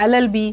LLB।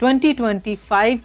2025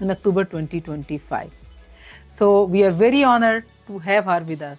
in October 2025. So we are very honored to have her with us.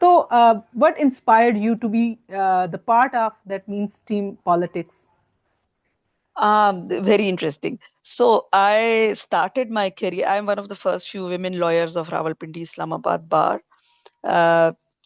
So, what inspired you to be the part of that mainstream politics? Very interesting. So I started my career. I'm one of the first few women lawyers of Rawalpindi Islamabad Bar.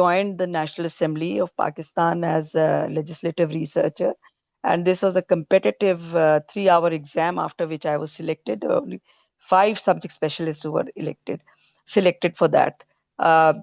joined the National Assembly of Pakistan as a legislative researcher, and this was a competitive 3-hour exam after which I was selected. Only 5 subject specialists who were selected for that.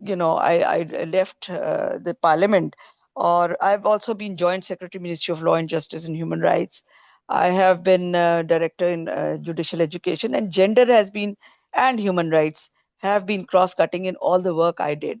I left the parliament, Or I've also been Joint Secretary, Ministry of Law and Justice and Human Rights. I have been Director in Judicial Education, and gender has been, and human rights have been cross-cutting in all the work I did.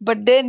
But then,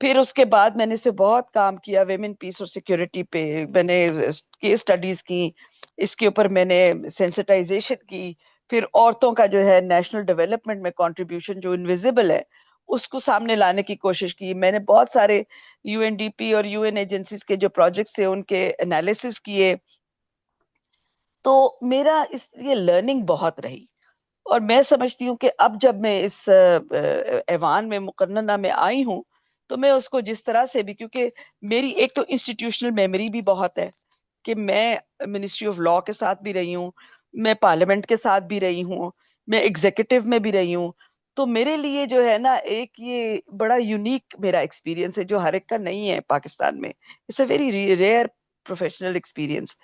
پھر اس کے بعد میں نے اس پہ بہت کام کیا, women پیس اور security پہ میں نے کیس اسٹڈیز کی, اس کے اوپر میں نے سینسٹائزیشن کی. پھر عورتوں کا جو ہے نیشنل ڈیولپمنٹ میں کنٹریبیوشن جو انویزیبل ہے اس کو سامنے لانے کی کوشش کی. میں نے بہت سارے یو این ڈی پی اور یو این ایجنسیز کے جو پروجیکٹس تھے ان کے انالیسس کیے. تو میرا اس لیے لرننگ بہت رہی, اور میں سمجھتی ہوں کہ اب جب میں اس ایوان میں مقننہ میں آئی ہوں تو میں اس کو جس طرح سے بھی, کیونکہ میری ایک تو انسٹیٹیوشنل میموری بھی بہت ہے کہ میں منسٹری آف لاء کے ساتھ بھی رہی ہوں, میں پارلیمنٹ کے ساتھ بھی رہی ہوں, میں ایگزیکٹو میں بھی رہی ہوں. تو میرے لیے جو ہے نا ایک یہ بڑا یونیک میرا ایکسپیرینس ہے جو ہر ایک کا نہیں ہے پاکستان میں. It's a very rare professional experience.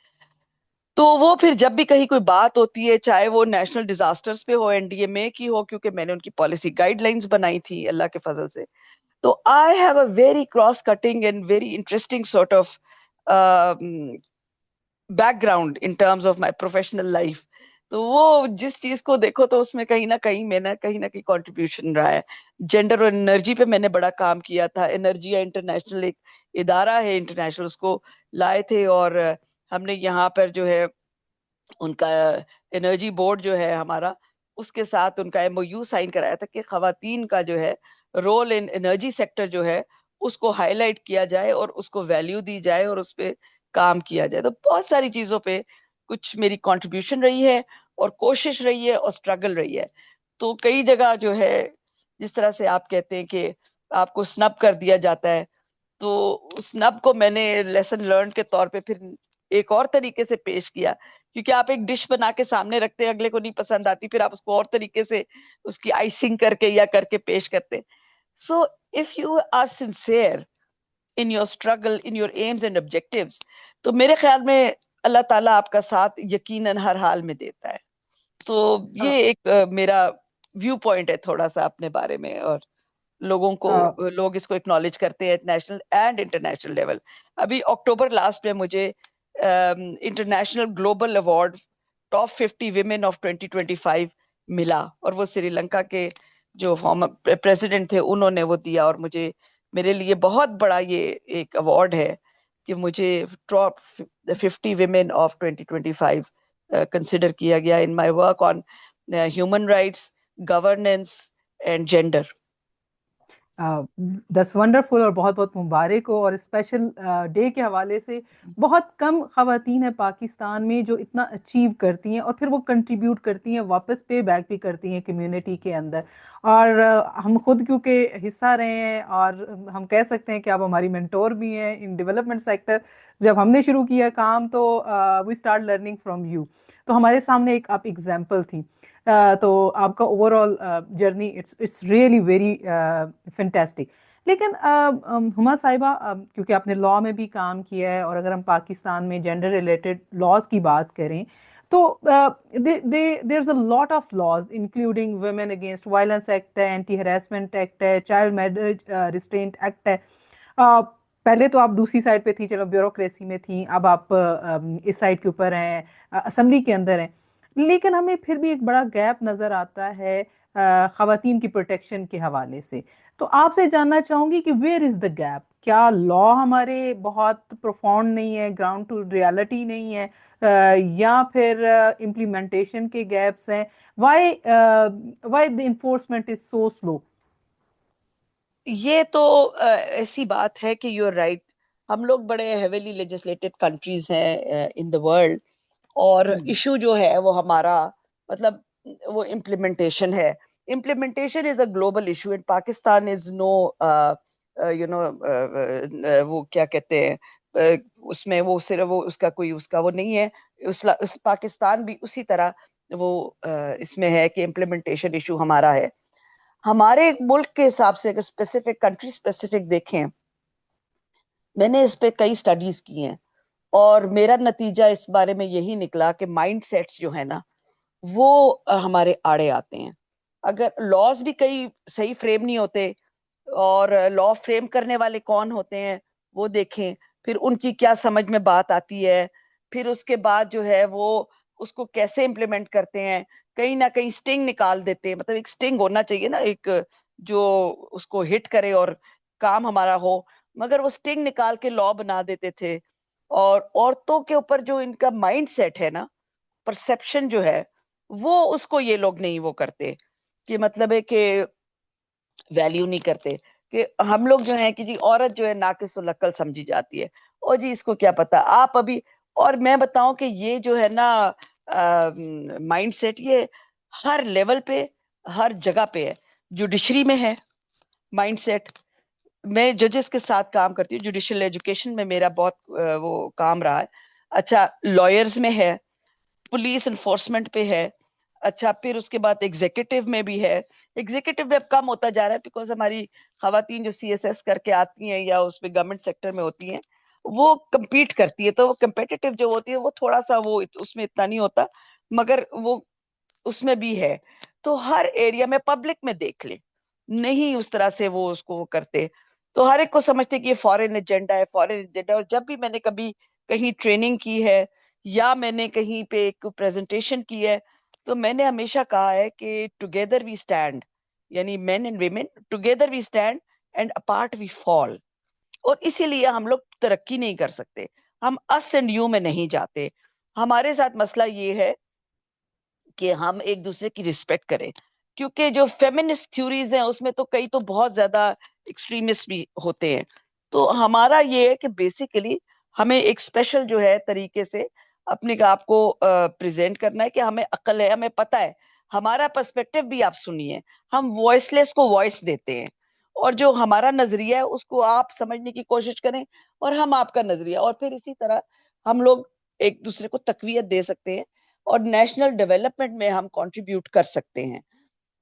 تو وہ پھر جب بھی کہیں کوئی بات ہوتی ہے, چاہے وہ نیشنل ڈیزاسٹرز پہ ہو, این ڈی ایم اے کی ہو, کیونکہ میں نے ان کی پالیسی گائیڈ لائنز بنائی تھی اللہ کے فضل سے, تو I have a very cross cutting and very interesting sort of back ground in terms of my professional life. تو وہ جس چیز کو دیکھو تو اس میں کہیں نہ کہیں میں نے کہیں نہ کہیں کنٹریبیوشن رہا ہے. جینڈر اور انرجی پہ میں نے بڑا کام کیا تھا. انرجی انٹرنیشنل ایک ادارہ ہے انٹرنیشنل, اس کو لائے تھے, اور ہم نے یہاں پر جو ہے ان کا انرجی بورڈ جو ہے ہمارا, اس کے ساتھ ان کا ایم او یو سائن کرایا تھا کہ خواتین کا جو ہے رول ان انرجی سیکٹر جو ہے اس کو ہائی لائٹ کیا جائے اور اس کو ویلیو دی جائے اور اس پہ کام کیا جائے. تو بہت ساری چیزوں پہ کچھ میری کنٹریبیوشن رہی ہے اور کوشش رہی ہے اور اسٹرگل رہی ہے. تو کئی جگہ جو ہے جس طرح سے آپ کہتے ہیں کہ آپ کو سنب کر دیا جاتا ہے, تو اس نب کو میں نے لیسن لرن کے طور پہ پھر ایک اور طریقے سے پیش کیا, کیونکہ آپ ایک ڈش بنا کے سامنے رکھتے ہیں, اگلے کو نہیں پسند آتی, پھر آپ اس کو اور طریقے سے اس کی آئسنگ کر کے یا کر کے پیش کرتے. So if you are sincere in your struggle, in your aims and objectives, تو میرے خیال میں اللہ تعالیٰ آپ کا ساتھ یقیناً ہر حال میں دیتا ہے. تو یہ ایک میرا ویو پوائنٹ ہے تھوڑا سا اپنے بارے میں, اور لوگوں کو لوگ اس کو اکنالج کرتے ہیں نیشنل اینڈ انٹرنیشنل لیول. ابھی اکتوبر لاسٹ میں مجھے international global award top 50 women of 2025 ملا, اور وہ سری لنکا کے جو فارمر پریزیڈنٹ تھے انہوں نے وہ دیا, اور مجھے میرے لیے بہت بڑا یہ ایک ایوارڈ ہے کہ مجھے ٹاپ 50 ویمن آف 2025 کنسیڈر کیا گیا in my work on human rights, governance and gender. This wonderful, اور بہت بہت مبارک ہو. اور اسپیشل ڈے کے حوالے سے بہت کم خواتین ہیں پاکستان میں جو اتنا اچیو کرتی ہیں اور پھر وہ کنٹریبیوٹ کرتی ہیں, واپس پے بیک بھی کرتی ہیں کمیونٹی کے اندر. اور ہم خود کیونکہ حصہ رہے ہیں, اور ہم کہہ سکتے ہیں کہ آپ ہماری مینٹور بھی ہیں ان ڈیولپمنٹ سیکٹر. جب ہم نے شروع کیا کام تو we start learning from you, تو ہمارے سامنے ایک آپ ایگزامپل تھیں. تو آپ کا overall journey it's really very fantastic. لیکن ہما صاحبہ, کیونکہ آپ نے لاء میں بھی کام کیا ہے, اور اگر ہم پاکستان میں جینڈر ریلیٹڈ لاز کی بات کریں تو there is a lot of laws including women against violence act ہے, اینٹی ہراسمنٹ ایکٹ ہے, چائلڈ میرج ریسٹرینٹ ایکٹ ہے. پہلے تو آپ دوسری سائڈ پہ تھیں, چلو بیوروکریسی میں تھیں, اب آپ اس سائڈ کے اوپر ہیں, اسمبلی کے اندر ہیں. لیکن ہمیں پھر بھی ایک بڑا گیپ نظر آتا ہے خواتین کی پروٹیکشن کے حوالے سے. تو آپ سے جاننا چاہوں گی کہ ویئر از دا گیپ؟ کیا لا ہمارے بہت پروفاؤنڈ نہیں ہے, گراؤنڈ ٹو ریالٹی نہیں ہے, یا پھر امپلیمنٹیشن کے گیپس ہیں؟ وائی دا انفورسمنٹ از سو سلو؟ یہ تو ایسی بات ہے کہ یو آر رائٹ, ہم لوگ بڑے ہیویلی لیجسلیٹڈ کنٹریز ہیں ان دا ورلڈ, اور ایشو جو ہے وہ ہمارا مطلب وہ امپلیمنٹیشن ہے. Implementation is a global issue, and Pakistan is no you know وہ کیا کہتے ہیں اس میں وہ صرف وہ اس کا کوئی اس کا وہ نہیں ہے. اس پاکستان بھی اسی طرح وہ اس میں ہے کہ امپلیمنٹیشن ایشو ہمارا ہے. ہمارے ملک کے حساب سے اگر اسپیسیفک کنٹری اسپیسیفک دیکھیں, میں نے اس پہ کئی سٹڈیز کی ہیں, اور میرا نتیجہ اس بارے میں یہی نکلا کہ مائنڈ سیٹس جو ہے نا وہ ہمارے آڑے آتے ہیں. اگر لاز بھی کئی صحیح فریم نہیں ہوتے, اور لا فریم کرنے والے کون ہوتے ہیں وہ دیکھیں, پھر ان کی کیا سمجھ میں بات آتی ہے, پھر اس کے بعد جو ہے وہ اس کو کیسے امپلیمنٹ کرتے ہیں. کہیں نہ کہیں سٹنگ نکال دیتے ہیں, مطلب ایک سٹنگ ہونا چاہیے نا, ایک جو اس کو ہٹ کرے اور کام ہمارا ہو, مگر وہ سٹنگ نکال کے لا بنا دیتے تھے. اور عورتوں کے اوپر جو ان کا مائنڈ سیٹ ہے نا, پرسپشن جو ہے, وہ اس کو یہ لوگ نہیں وہ کرتے, کہ مطلب ہے کہ ویلیو نہیں کرتے, کہ ہم لوگ جو ہیں کہ جی عورت جو ہے ناقص العقل سمجھی جاتی ہے, اور جی اس کو کیا پتا آپ ابھی. اور میں بتاؤں کہ یہ جو ہے نا مائنڈ سیٹ, یہ ہر لیول پہ ہر جگہ پہ ہے. جوڈیشری میں ہے مائنڈ سیٹ. میں ججز کے ساتھ کام کرتی ہوں, جوڈیشل ایجوکیشن میں میرا بہت وہ کام رہا ہے. اچھا, لائرز میں ہے, پولیس انفورسمنٹ پہ ہے. اچھا, پھر اس کے بعد ایگزیکٹو میں بھی ہے. ایگزیکٹو میں اب کم ہوتا جا رہا ہے بیکاز ہماری خواتین جو سی ایس ایس کر کے آتی ہیں یا اس پہ گورنمنٹ سیکٹر میں ہوتی ہیں, وہ کمپیٹ کرتی ہے, تو وہ کمپیٹیٹو جو ہوتی ہے وہ تھوڑا سا وہ اس میں اتنا نہیں ہوتا, مگر وہ اس میں بھی ہے. تو ہر ایریا میں پبلک میں دیکھ لیں, نہیں اس طرح سے وہ اس کو کرتے. تو ہر ایک کو سمجھتے کہ یہ فارن ایجنڈا ہے, فارن ایجنڈا. اور جب بھی میں نے کبھی کہیں ٹریننگ کی ہے یا میں نے کہیں پہ ایک پریزنٹیشن کی ہے, تو میں نے ہمیشہ کہا ہے کہ ٹوگیدر وی اسٹینڈ, یعنی men and women together we stand and apart we fall. اور اسی لیے ہم لوگ ترقی نہیں کر سکتے, ہم اس اینڈ یو میں نہیں جاتے. ہمارے ساتھ مسئلہ یہ ہے کہ ہم ایک دوسرے کی رسپیکٹ کریں, کیونکہ جو فیمنسٹ تھیوریز ہیں اس میں تو کئی تو بہت زیادہ ایکسٹریمسٹ بھی ہوتے ہیں. تو ہمارا یہ ہے کہ بیسیکلی ہمیں ایک اسپیشل جو ہے طریقے سے اپنے آپ کو پریزنٹ کرنا ہے, کہ ہمیں عقل ہے, ہمیں پتہ ہے, ہمارا پرسپیکٹو بھی آپ سنیے. ہم وائس لیس کو وائس دیتے ہیں, اور جو ہمارا نظریہ ہے اس کو آپ سمجھنے کی کوشش کریں, اور ہم آپ کا نظریہ, اور پھر اسی طرح ہم لوگ ایک دوسرے کو تقویت دے سکتے ہیں, اور نیشنل ڈیولپمنٹ میں ہم کنٹریبیوٹ کر سکتے ہیں.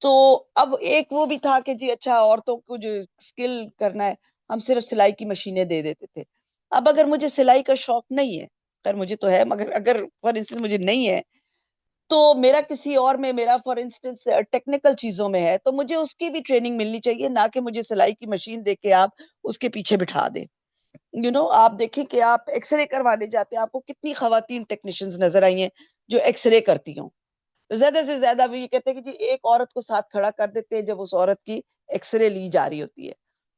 تو اب ایک وہ بھی تھا کہ جی اچھا عورتوں کو جو اسکل کرنا ہے, ہم صرف سلائی کی مشینیں دے دیتے تھے. اب اگر مجھے سلائی کا شوق نہیں ہے, خیر مجھے تو ہے, مگر اگر فار انسٹنس مجھے نہیں ہے, تو میرا کسی اور میں, میرا فار انسٹنس ٹیکنیکل چیزوں میں ہے, تو مجھے اس کی بھی ٹریننگ ملنی چاہیے, نہ کہ مجھے سلائی کی مشین دے کے آپ اس کے پیچھے بٹھا دیں. آپ دیکھیں کہ آپ ایکس رے کروانے جاتے ہیں, آپ کو کتنی خواتین ٹیکنیشینز نظر آئی ہیں جو ایکس رے کرتی ہوں. زیادہ سے زیادہ وہ یہ کہتے ہیں کہ جی ایک عورت کو ساتھ کھڑا کر دیتے ہیں جب اس عورت کی ایکس رے لی جا رہی ہوتی ہے,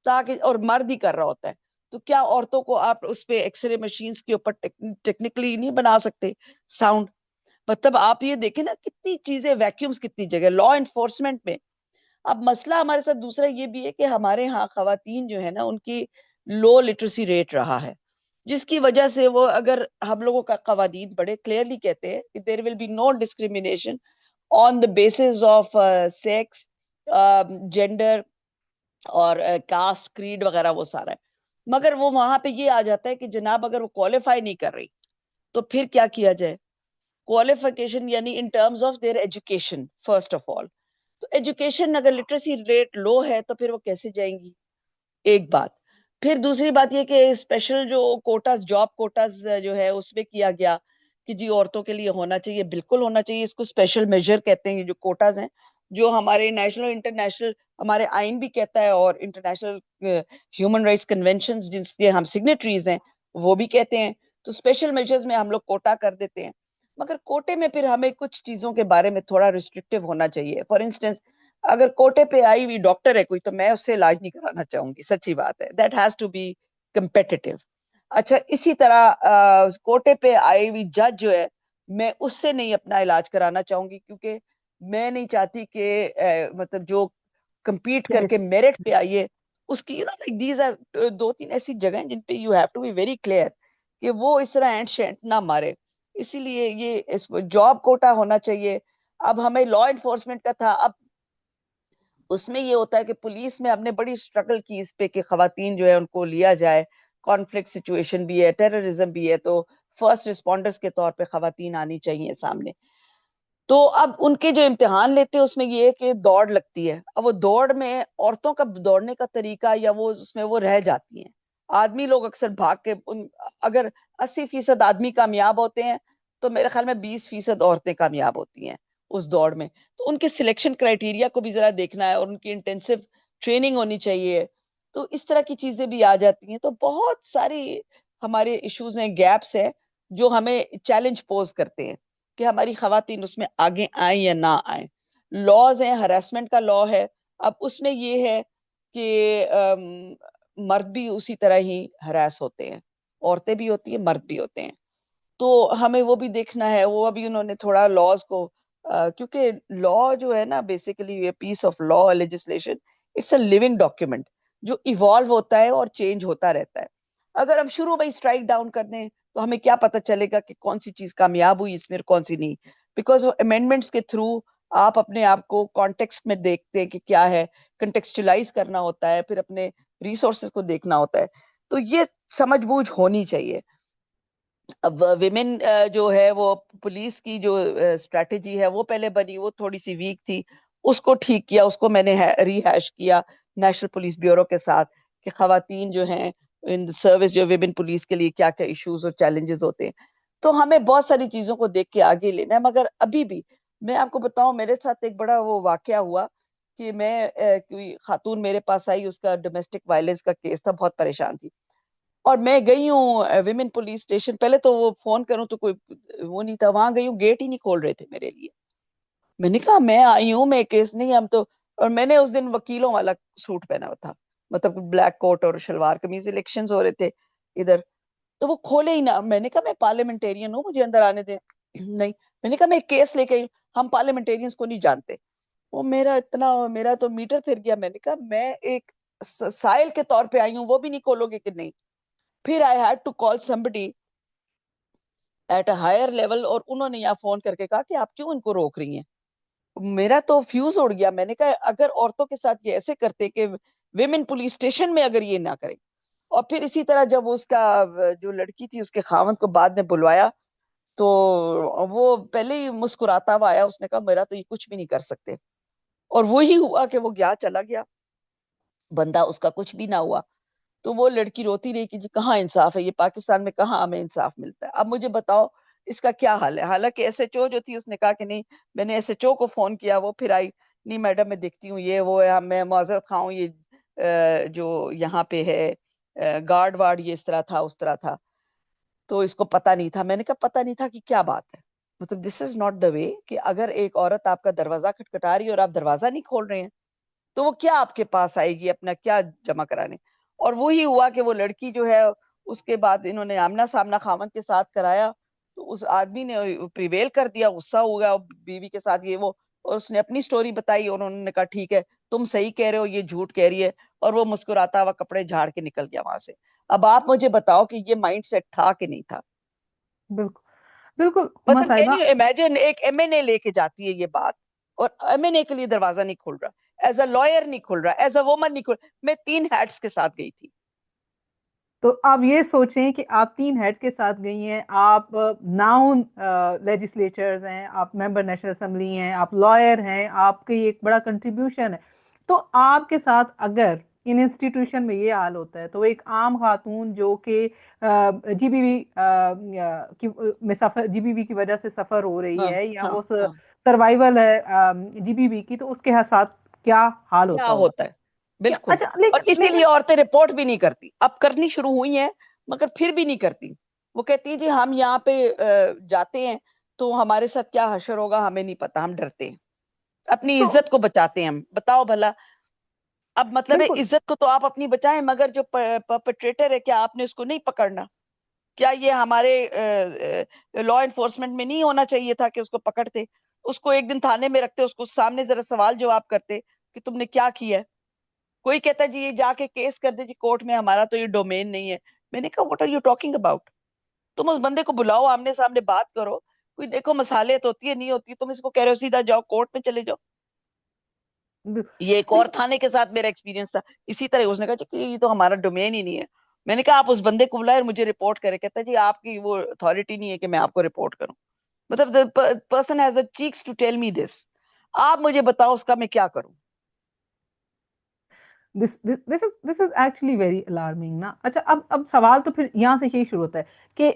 تاکہ, اور مرد ہی کر رہا ہوتا ہے, تو کیا عورتوں کو آپ اس پہ ایکس رے مشینز کے اوپر ٹیکنیکلی نہیں بنا سکتے ساؤنڈ؟ مطلب آپ یہ دیکھیں نا کتنی چیزیں, ویکیومز کتنی جگہ, لا انفورسمنٹ میں. اب مسئلہ ہمارے ساتھ دوسرا یہ بھی ہے کہ ہمارے ہاں خواتین جو ہے نا, ان کی لو لٹریسی ریٹ رہا ہے, جس کی وجہ سے وہ, اگر ہم لوگوں کا قوانین بڑے کلیئرلی کہتے ہیں کہ there will be no discrimination on the basis of sex, gender اور کاسٹ, کریڈ وغیرہ, وہ سارا ہے. مگر وہ وہاں پہ یہ آ جاتا ہے کہ جناب اگر وہ کوالیفائی نہیں کر رہی تو پھر کیا کیا جائے. کوالیفیکیشن یعنی in terms of their education first of all. تو ایجوکیشن اگر لٹریسی ریٹ لو ہے تو پھر وہ کیسے جائیں گی, ایک بات. پھر دوسری بات یہ کہ اسپیشل جو کوٹاز, جاب کوٹاز جو ہے اس میں کیا گیا کہ جی عورتوں کے لیے ہونا چاہیے, بالکل ہونا چاہیے. اس کو اسپیشل میجر کہتے ہیں, یہ جو کوٹاز ہیں, جو ہمارے نیشنل اور انٹرنیشنل, ہمارے آئین بھی کہتا ہے, اور انٹرنیشنل ہیومن رائٹس کنونشنز جن کے ہم سگنیٹریز ہیں وہ بھی کہتے ہیں. تو اسپیشل میجرز میں ہم لوگ کوٹا کر دیتے ہیں, مگر کوٹے میں پھر ہمیں کچھ چیزوں کے بارے میں تھوڑا ریسٹرکٹیو ہونا چاہیے. فار انسٹنس, اگر کوٹے پہ آئی ہوئی ڈاکٹر ہے کوئی, تو میں اس سے علاج نہیں کرانا چاہوں گی, سچی بات ہے. That has to be competitive. اچھا, اسی طرح کوٹے پہ آئی ہوئی جج جو ہے, میں اس سے نہیں اپنا علاج کرانا چاہوں گی, کیونکہ میں نہیں چاہتی کہ مطلب جو کمپیٹ کر کے میرٹ پہ آئیے اس کی, دیز آر دو تین ایسی جگہیں جن پہ you have to be very clear کہ وہ اس طرح اینٹ شینٹ نہ مارے. اسی لیے یہ جاب کوٹا ہونا چاہیے. اب ہمیں لا انفورسمنٹ کا تھا, اب اس میں یہ ہوتا ہے کہ پولیس میں ہم نے بڑی اسٹرگل کی اس پہ کہ خواتین جو ہے ان کو لیا جائے. کانفلکٹ سچویشن بھی ہے, ٹیررزم بھی ہے, تو فرسٹ رسپونڈرز کے طور پہ خواتین آنی چاہیے سامنے. تو اب ان کے جو امتحان لیتے ہیں اس میں یہ ہے کہ دوڑ لگتی ہے. اب وہ دوڑ میں عورتوں کا دوڑنے کا طریقہ یا وہ اس میں وہ رہ جاتی ہیں. آدمی لوگ اکثر بھاگ کے, اگر 80% آدمی کامیاب ہوتے ہیں تو میرے خیال میں 20% عورتیں کامیاب ہوتی ہیں اس دوڑ میں. تو ان کے سلیکشن کرائٹیریا کو بھی ذرا دیکھنا ہے, اور ان کی انٹینسو ٹریننگ ہونی چاہیے. تو اس طرح کی چیزیں بھی آ جاتی ہیں. تو بہت ساری ہمارے ایشوز ہیں, گیپس ہیں, جو ہمیں چیلنج پوز کرتے ہیں کہ ہماری خواتین اس میں آگے آئیں یا نہ آئیں. لاز ہیں, ہراسمنٹ کا لا ہے. اب اس میں یہ ہے کہ مرد بھی اسی طرح ہی ہراس ہوتے ہیں, عورتیں بھی ہوتی ہیں, مرد بھی ہوتے ہیں. تو ہمیں وہ بھی دیکھنا ہے. وہ ابھی انہوں نے تھوڑا لاز کو, کیونکہ لا جو ہے نا basically piece of law legislation, it's a living document جو ایوالو ہوتا ہے اور چینج ہوتا رہتا ہے. اگر ہم شروع میں اسٹرائک ڈاؤن کر دیں تو ہمیں کیا پتہ چلے گا کہ کون سی چیز کامیاب ہوئی اس میں اور کون سی نہیں, بیکاز وہ امینڈمنٹس کے تھرو آپ اپنے آپ کو کانٹیکسٹ میں دیکھتے ہیں کہ کیا ہے, کنٹیکسچلائز کرنا ہوتا ہے, پھر اپنے ریسورسز کو دیکھنا ہوتا ہے. تو یہ سمجھ بوجھ ہونی چاہیے. اب ویمن جو ہے وہ پولیس کی جو اسٹریٹجی ہے وہ پہلے بنی, وہ تھوڑی سی ویک تھی, اس کو ٹھیک کیا, اس کو میں نے ری ہیش کیا نیشنل پولیس بیورو کے ساتھ کہ خواتین جو ہیں ان سروس جو ویمن پولیس کے لیے کیا کیا ایشوز اور چیلنجز ہوتے ہیں. تو ہمیں بہت ساری چیزوں کو دیکھ کے آگے لینا ہے. مگر ابھی بھی میں آپ کو بتاؤں, میرے ساتھ ایک بڑا وہ واقعہ ہوا کہ میں کوئی خاتون میرے پاس آئی, اس کا ڈومیسٹک وائلنس کا کیس تھا, بہت پریشان تھی, اور میں گئی ہوں ویمن پولیس اسٹیشن. پہلے تو وہ فون کروں تو کوئی وہ نہیں تھا, وہاں گئی ہوں, گیٹ ہی نہیں کھول رہے تھے میرے لیے. میں نے کہا میں آئی ہوں, میں کیس نہیں, ہم تو, اور میں نے اس دن وکیلوں والا سوٹ پہنا ہوا تھا, مطلب بلیک کوٹ اور شلوار قمیض, الیکشنز ہو رہے تھے ادھر. تو وہ کھولے ہی نہ. میں نے کہا میں پارلیمنٹیرین ہوں, مجھے اندر آنے دیں. نہیں, میں نے کہا میں ایک کیس لے کے آئی ہوں, ہم پارلیمنٹیرینز کو نہیں جانتے. وہ میرا تو میٹر پھر گیا. میں نے کہا میں ایک سائل کے طور پہ آئی ہوں, وہ بھی نہیں کھولو گے کہ نہیں. پھر I had to call somebody at a higher level, اور انہوں نے یہاں فون کر کے کہا کہ آپ کیوں ان کو روک رہی ہیں. میرا تو فیوز اڑ گیا. میں نے کہا اگر عورتوں کے ساتھ یہ ایسے کرتے کہ ویمن پولیس اسٹیشن میں اگر یہ نہ کریں. اور پھر اسی طرح جب اس کا جو لڑکی تھی اس کے خاوند کو بعد میں بلوایا تو وہ پہلے ہی مسکراتا ہوا آیا, اس نے کہا میرا تو یہ کچھ بھی نہیں کر سکتے. اور وہی ہوا کہ وہ گیا, چلا گیا بندہ, اس کا کچھ بھی نہ ہوا. تو وہ لڑکی روتی رہی کہ جی کہاں انصاف ہے, یہ پاکستان میں کہاں ہمیں انصاف ملتا ہے. اب مجھے بتاؤ اس کا کیا حال ہے. حالانکہ ایس ایچ او جو تھی اس نے کہا کہ نہیں, میں نے ایس ایچ او کو فون کیا, وہ پھر آئی, نہیں میڈم میں دیکھتی ہوں یہ وہ ہے, میں معذرت خواہ ہوں, یہ جو یہاں پہ ہے گارڈ وارڈ یہ اس طرح تھا اس طرح تھا, تو اس کو پتہ نہیں تھا. میں نے کہا پتہ نہیں تھا کہ کیا بات ہے, مطلب دس از ناٹ دا وے کہ اگر ایک عورت آپ کا دروازہ کھٹکھٹا رہی ہے اور آپ دروازہ نہیں کھول رہے ہیں تو وہ کیا آپ کے پاس آئے گی اپنا کیا جمع کرانے. اور وہی ہوا کہ وہ لڑکی جو ہے اس کے بعد انہوں نے آمنا سامنا خاوند کے ساتھ کرایا, تو اس آدمی نے پریویل کر دیا, غصہ ہو گیا بیوی کے ساتھ یہ وہ, اور اس نے اپنی سٹوری بتائی, اور انہوں نے کہا ٹھیک ہے تم صحیح کہہ رہے ہو, یہ جھوٹ کہہ رہی ہے, اور وہ مسکراتا ہوا کپڑے جھاڑ کے نکل گیا وہاں سے. اب آپ مجھے بتاؤ کہ یہ مائنڈ سیٹ تھا کہ نہیں تھا. بالکل بالکل ہما مطلب کین صاحبہ. یو امیجن, ایک ایم این اے لے کے جاتی ہے یہ بات, اور ایم این اے کے لیے دروازہ نہیں کھل رہا, ایز اے لائر نہیں کھل رہا, ایز اے وومن نہیں کھل رہا. میں 3 ہیٹس کے ساتھ گئی تھی. تو آپ یہ سوچیں کہ آپ 3 ہیڈ کے ساتھ گئی ہیں, آپ ناؤن لیجسلیچرز ہیں, آپ ممبر نیشنل اسمبلی ہیں, آپ لائر ہیں, آپ کی ایک بڑا کنٹریبیوشن ہے. تو آپ کے ساتھ اگر ان انسٹیٹیوشن میں یہ حال ہوتا ہے تو ایک عام خاتون جو کہ جی بی وی سفر, جی بی وی کی وجہ سے سفر ہو رہی ہاں ہے, یا ہاں وہ ہاں, سروائیول ہے جی بی وی کی, تو اس کے ساتھ کیا حال کیا ہوتا ہوگا. ہوتا ہے کیا بالکل. اچھا, اور لیکن اسی لیے عورتیں رپورٹ بھی نہیں کرتی, اب کرنی شروع ہوئی ہیں مگر پھر بھی نہیں کرتی. وہ کہتی ہے جی ہم یہاں پہ جاتے ہیں تو ہمارے ساتھ کیا حشر ہوگا ہمیں نہیں پتا, ہم ڈرتے ہیں, اپنی تو عزت کو بچاتے ہیں ہم. بتاؤ بھلا, اب مطلب ہے بالکل عزت کو تو آپ اپنی بچائیں, مگر جو پرپیٹریٹر ہے کیا آپ نے اس کو نہیں پکڑنا؟ کیا یہ ہمارے لا انفورسمنٹ میں نہیں ہونا چاہیے تھا کہ اس کو پکڑتے, اس کو ایک دن تھانے میں رکھتے, اس کو سامنے ذرا سوال جواب کرتے کہ تم نے کیا کیا ہے. کوئی کہتا ہے جی یہ جا کے کیس کر دے جی کورٹ میں, ہمارا تو یہ ڈومین نہیں ہے. میں نے کہا what are you talking about. تم اس بندے کو بلاؤ, آمنے سامنے بات کرو, کوئی دیکھو مسالے تو ہوتی ہے نہیں ہوتی, تم اس کو کہہ رہے ہو سیدھا جاؤ کورٹ میں چلے جاؤ. یہ ایک اور نہیں, تھانے کے ساتھ میرا ایکسپیرینس تھا اسی طرح. اس نے کہا جی کہ یہ تو ہمارا ڈومین ہی نہیں ہے. میں نے کہا آپ اس بندے کو بلائے اور مجھے رپورٹ کرے. کہتا ہے جی آپ کی وہ اتھارٹی نہیں ہے کہ میں آپ کو رپورٹ کروں. مطلب the person has a cheeks to tell me this. آپ مجھے بتاؤ اس کا میں کیا کروں. this is actually very alarming نا. اچھا, اب سوال تو پھر یہاں سے یہی شروع ہوتا ہے کہ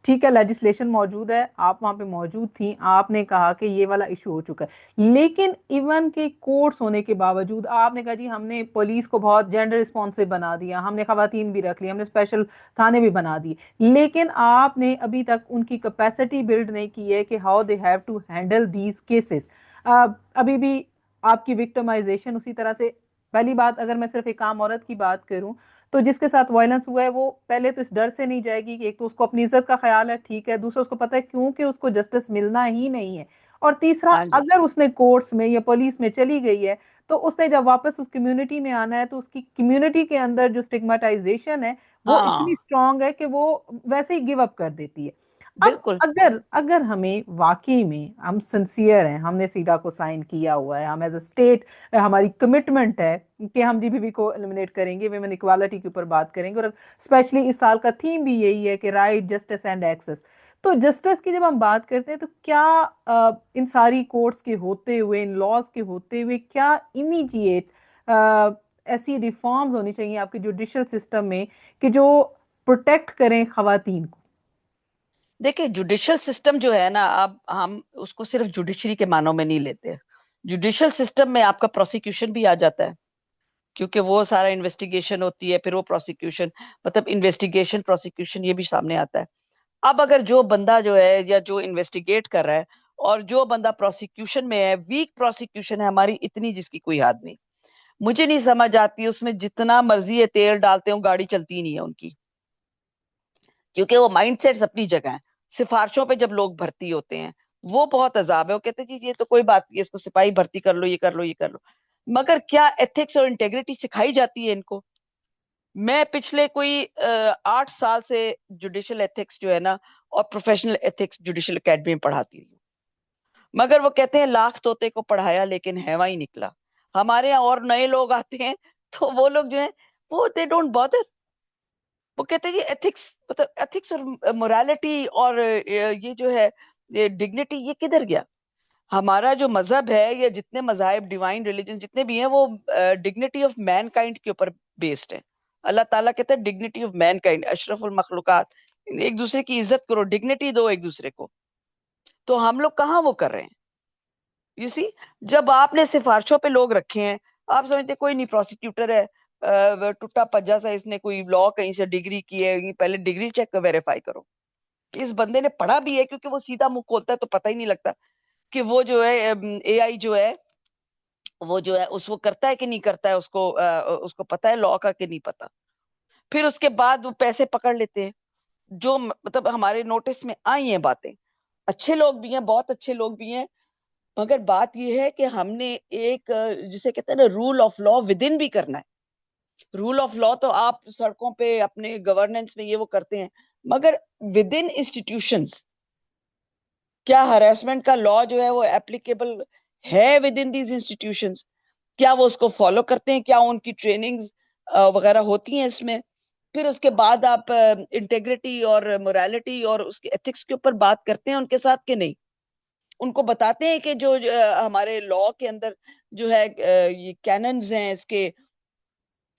ٹھیک ہے لیجسلیشن موجود ہے, آپ وہاں پہ موجود تھیں, آپ نے کہا کہ یہ والا ایشو ہو چکا ہے, لیکن ایون کے کورٹس ہونے کے باوجود آپ نے کہا جی ہم نے پولیس کو بہت جینڈر رسپانسو بنا دیا, ہم نے خواتین بھی رکھ لی, ہم نے اسپیشل تھانے بھی بنا دیے, لیکن آپ نے ابھی تک ان کی کیپیسٹی بلڈ نہیں کی ہے کہ how they have to handle these cases. ابھی بھی آپ کی وکٹمائزیشن اسی طرح سے پہلی بات اگر میں صرف ایک عام عورت کی بات کروں تو جس کے ساتھ وائلنس ہوا ہے وہ پہلے تو اس ڈر سے نہیں جائے گی کہ ایک تو اس کو اپنی عزت کا خیال ہے، ٹھیک ہے، دوسرا اس کو پتہ ہے کیوں کہ اس کو جسٹس ملنا ہی نہیں ہے، اور تیسرا ہاں جی، اگر اس نے کورٹس میں یا پولیس میں چلی گئی ہے تو اس نے جب واپس اس کمیونٹی میں آنا ہے تو اس کی کمیونٹی کے اندر جو اسٹگمیٹائزیشن ہے وہ ہاں اتنی اسٹرانگ ہے کہ وہ ویسے ہی گیو اپ کر دیتی ہے۔ اب بالکل، اگر ہمیں واقعی میں ہم سنسیئر ہیں، ہم نے سیڈا کو سائن کیا ہوا ہے، ہم ایز اے اسٹیٹ ہماری کمٹمنٹ ہے کہ ہم جی بی بی کو ایلیمنیٹ کریں گے، ویمن ایکوالٹی کے اوپر بات کریں گے، اور اسپیشلی اس سال کا تھیم بھی یہی ہے کہ رائٹ، جسٹس اینڈ ایکسس۔ تو جسٹس کی جب ہم بات کرتے ہیں تو کیا ان ساری کورٹس کے ہوتے ہوئے، ان لاز کے ہوتے ہوئے، کیا امیڈیٹ ایسی ریفارمز ہونی چاہیے آپ کے جوڈیشل سسٹم میں کہ جو پروٹیکٹ کریں خواتین کو؟ دیکھیں جوڈیشل سسٹم جو ہے نا، اب ہم اس کو صرف جوڈیشری کے معنوں میں نہیں لیتے، جوڈیشل سسٹم میں آپ کا پروسیکیوشن بھی آ جاتا ہے، کیونکہ وہ سارا انویسٹیگیشن ہوتی ہے، پھر وہ پروسیکیوشن، مطلب انویسٹیگیشن پروسیکیوشن یہ بھی سامنے آتا ہے۔ اب اگر جو بندہ جو ہے یا جو انویسٹیگیٹ کر رہا ہے اور جو بندہ پروسیکیوشن میں ہے، ویک پروسیکیوشن ہے ہماری اتنی جس کی کوئی حد نہیں، مجھے نہیں سمجھ آتی، اس میں جتنا مرضی ہے تیل ڈالتے ہوں گاڑی چلتی نہیں ہے ان کی، کیونکہ وہ مائنڈ سیٹس اپنی جگہ ہیں۔ سفارشوں پہ جب لوگ بھرتی ہوتے ہیں وہ بہت عذاب ہے، وہ کہتے ہیں جی یہ تو کوئی بات نہیں، اس کو سپاہی بھرتی کر لو، یہ کر لو، یہ کر لو، مگر کیا ایتھکس اور انٹیگریٹی سکھائی جاتی ہے ان کو؟ میں پچھلے کوئی 8 سال سے جوڈیشل ایتھکس جو ہے نا اور پروفیشنل ایتھکس جوڈیشل اکیڈمی میں پڑھاتی ہوں، مگر وہ کہتے ہیں لاکھ طوطے کو پڑھایا لیکن ہیوا ہی نکلا۔ ہمارے یہاں اور نئے لوگ آتے ہیں تو وہ لوگ جو ہیں وہ دے ڈونٹ بادر، وہ کہتے ہیں یہ ایتھکس، مطلب ایتھکس اور مورالیٹی اور یہ جو ہے ڈگنیٹی یہ کدھر گیا؟ ہمارا جو مذہب ہے یا جتنے مذاہب ڈیوائن ریلیجن جتنے بھی ہیں وہ ڈگنیٹی آف مین کائنڈ کے اوپر بیسڈ ہے۔ اللہ تعالیٰ کہتے ہیں ڈگنیٹی آف مین کائنڈ، اشرف المخلوقات، ایک دوسرے کی عزت کرو، ڈگنیٹی دو ایک دوسرے کو۔ تو ہم لوگ کہاں وہ کر رہے ہیں؟ یو سی، جب آپ نے سفارشوں پہ لوگ رکھے ہیں، آپ سمجھتے کوئی نہیں، پروسیکیوٹر ہے ٹوٹا پجا سا، اس نے کوئی لا کہیں سے ڈگری کی ہے، پہلے ڈگری چیک ویریفائی کرو۔ اس بندے نے پڑھا بھی ہے، کیونکہ وہ سیدھا منہ کھولتا ہے تو پتہ ہی نہیں لگتا کہ وہ جو ہے اے آئی جو ہے وہ جو ہے اس کو کرتا ہے کہ نہیں کرتا ہے، اس کو پتہ ہے لا کا کہ نہیں پتا۔ پھر اس کے بعد وہ پیسے پکڑ لیتے ہیں، جو مطلب ہمارے نوٹس میں آئی ہیں باتیں، اچھے لوگ بھی ہیں، بہت اچھے لوگ بھی ہیں، مگر بات یہ ہے کہ ہم نے ایک جسے کہتے ہیں نا rule of law within بھی کرنا ہے۔ رول آف لا تو آپ سڑکوں پہ اپنے گورننس میں یہ وہ کرتے ہیں، مگر ود ان انسٹیٹیوشنز کیا ہراسمنٹ کا لا جو ہے وہ اپلیکیبل ہے ود ان دیز انسٹیٹیوشنز؟ کیا وہ اس کو فالو کرتے ہیں؟ کیا ان کی ٹریننگز وغیرہ ہوتی ہیں اس میں؟ پھر اس کے بعد آپ انٹیگریٹی اور مورالیٹی اور اس کے ایتھکس کے اوپر بات کرتے ہیں ان کے ساتھ کہ نہیں؟ ان کو بتاتے ہیں کہ جو ہمارے لا کے اندر جو ہے یہ کیننز ہیں اس کے